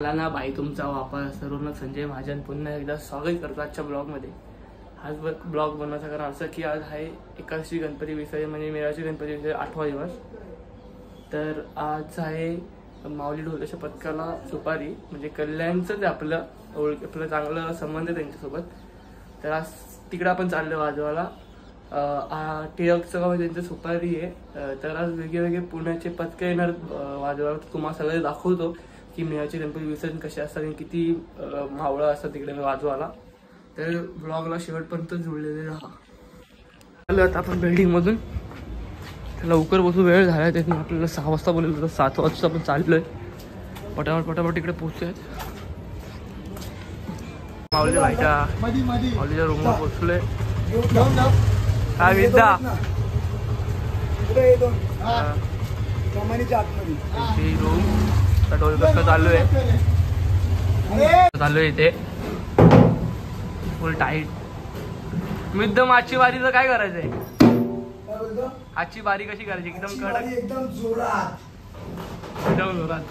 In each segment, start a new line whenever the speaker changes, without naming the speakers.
मला ना बाई तुमचा वापर सर्वांना संजय महाजन पुन्हा एकदा स्वागत करतो आजच्या ब्लॉगमध्ये। आज ब्लॉग बनवायचं कारण असं की आज आहे एकादशी गणपती विसर्जन म्हणजे मेळाची गणपती विसर्जन 8वा दिवस। तर आज आहे माऊली ढोलेच्या पथकाला सुपारी म्हणजे कल्याणचं ते आपलं चांगलं संबंध आहे त्यांच्यासोबत। तर आज तिकडे आपण चाललो वाजवायला टिळकचं गाव त्यांची सुपारी आहे। तर आज वेगवेगळे पुण्याचे पथक येणार वाजवायला, तुम्हाला सगळं दाखवतो की मेळाचे गणपती विसर्जन कसे असतात आणि किती मावळं असतात तिकडे वाजवायला। तर ब्लॉगला शेवटपर्यंत जुळलेले राहा। आलो आता आपण बिल्डिंग मधून, लवकर बसू, वेळ झाला त्यातून आपल्याला 6 वाजता बोलवलं होतं, 7 वाजता आपण चाललोय पटापट तिकडे पोहोचूयात। माऊली माऊलीच्या रूमवर पोहोचलोय। हा विद्या रूम ढोल कसं चालू आहे इथे फुल टाईट। एकदम आजची बारीचं काय करायचंय, आजची बारी कशी करायची एकदम कडक एकदम जोरात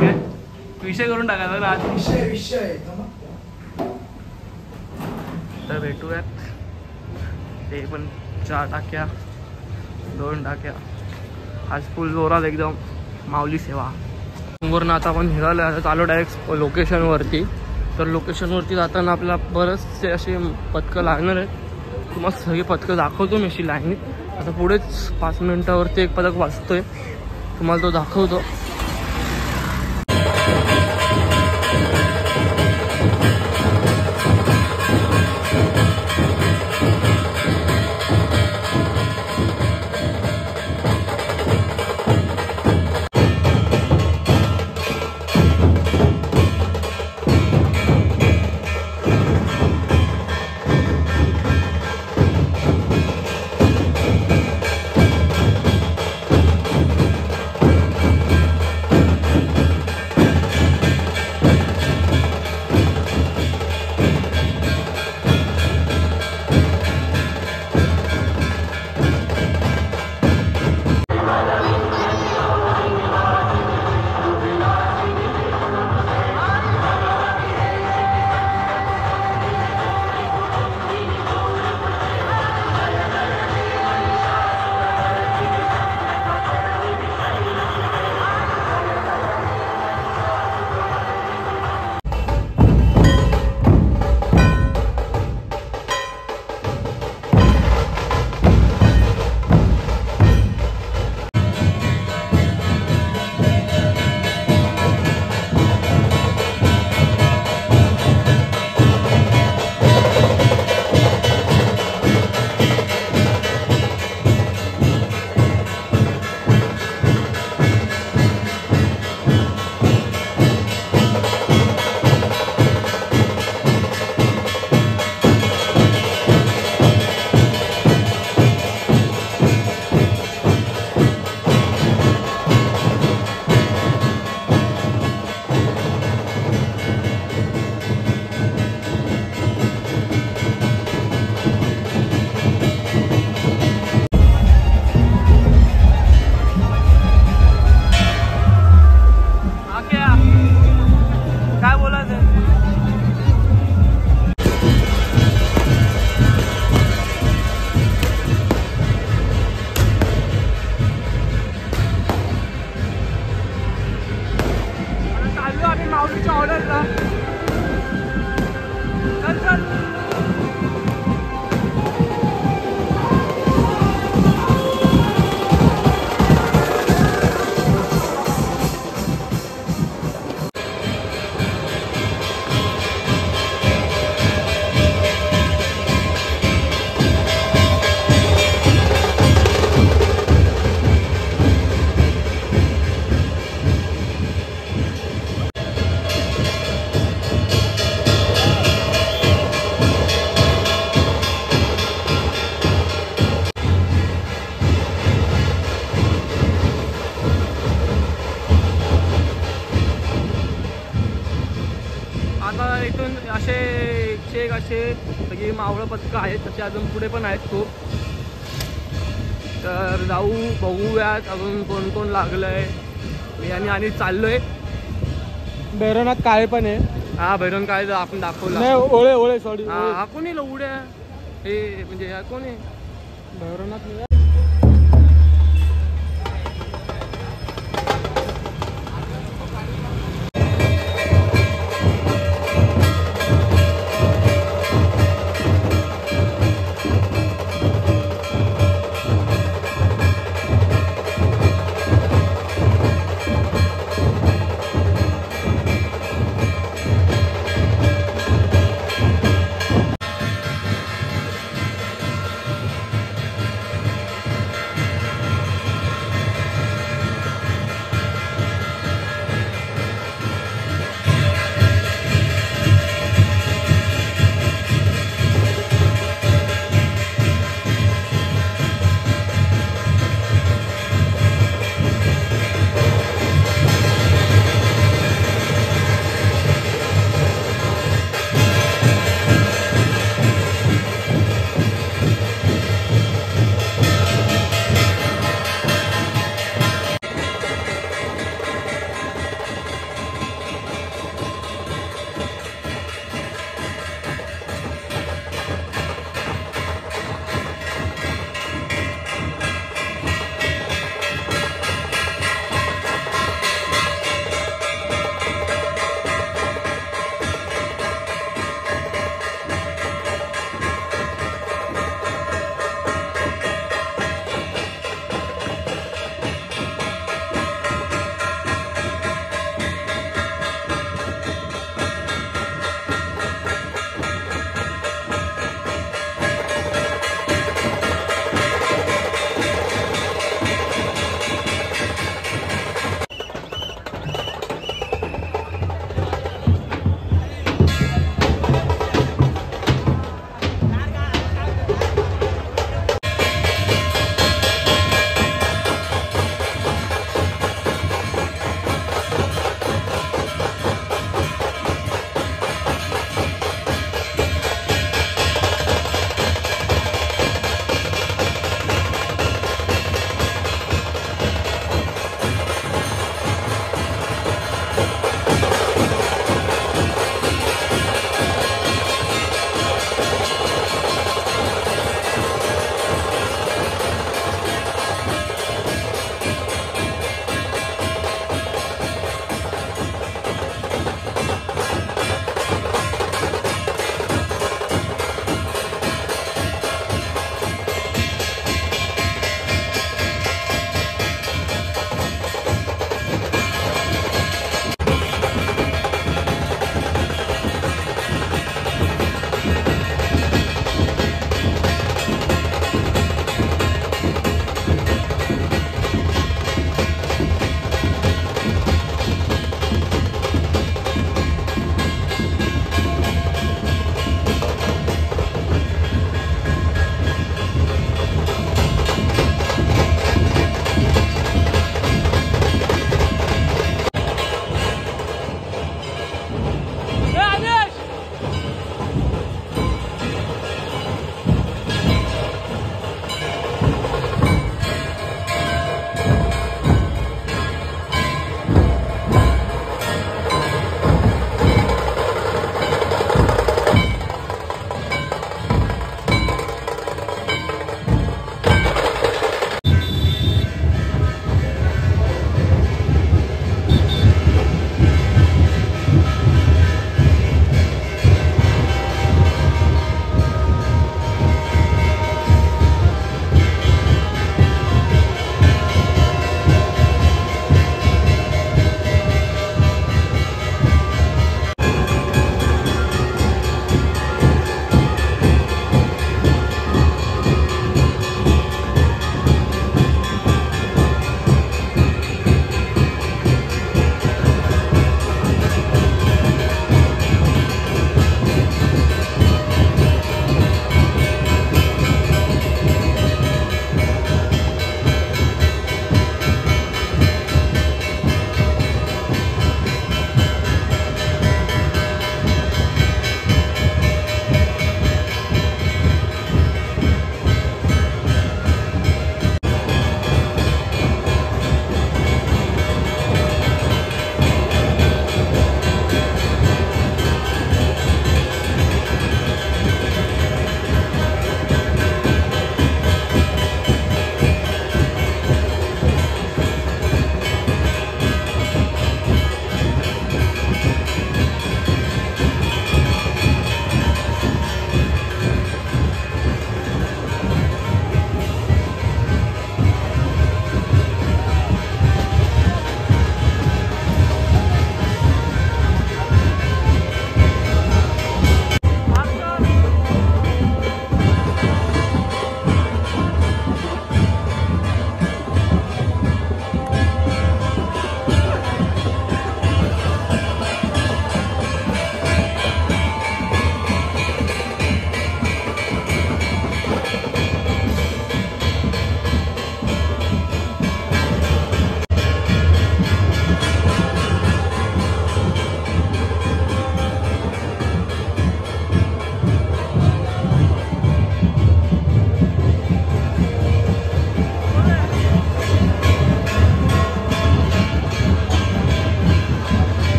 काय विषय करून टाकायचा ना आज विषय। तर भेटूयात, ते पण 4 टाक्या 2 टाक्या आज फुल जोरात एकदम माऊली सेवा। वरनं आता आपण निघालो, आता चालू डायरेक्ट लोकेशनवरती। तर लोकेशनवरती जाताना आपल्याला बरेचसे असे पथकं लागणार आहेत, तुम्हाला सगळे पथकं दाखवतो मी अशी लाईनीत। आता पुढेच 5 मिनिटावरती एक पथक वाजतोय, तुम्हाला तो दाखवतो। असे सगळी मावळं पथकं आहेत, तसे अजून पुढे पण आहेत खूप। तर जाऊ बघूयात अजून कोण कोण लागलंय। मी आणि चाललोय
भैरवनाथ काळे पण आहे.
हा भैरवन काळे आपण दाखवला.
नाही ओळे ओळे सॉरी.
हा कोणी उड्या हे म्हणजे हा कोण आहे
भैरवनाथ.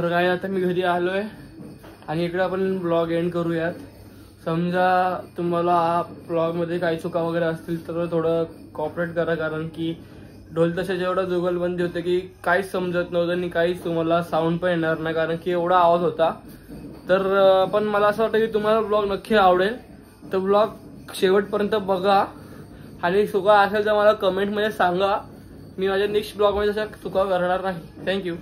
तर काय आता मी घरी आलोय आणि इकडे आपण ब्लॉग एंड करूयात. समजा तुम्हाला ब्लॉगमध्ये काही चुका वगैरे असतील तर थोडं कॉपरेट करा, कारण की ढोल तशाच्या एवढा जुगलबंदी होते की काहीच समजत नव्हतं आणि काहीच तुम्हाला साऊंड पण येणार नाही, कारण की एवढा आवाज होता. तर पण मला असं वाटतं की तुम्हाला ब्लॉग नक्की आवडेल, तर ब्लॉग शेवटपर्यंत बघा आणि चुका असेल तर मला कमेंटमध्ये सांगा. मी माझ्या नेक्स्ट ब्लॉगमध्ये तशा चुका करणार नाही. थँक्यू.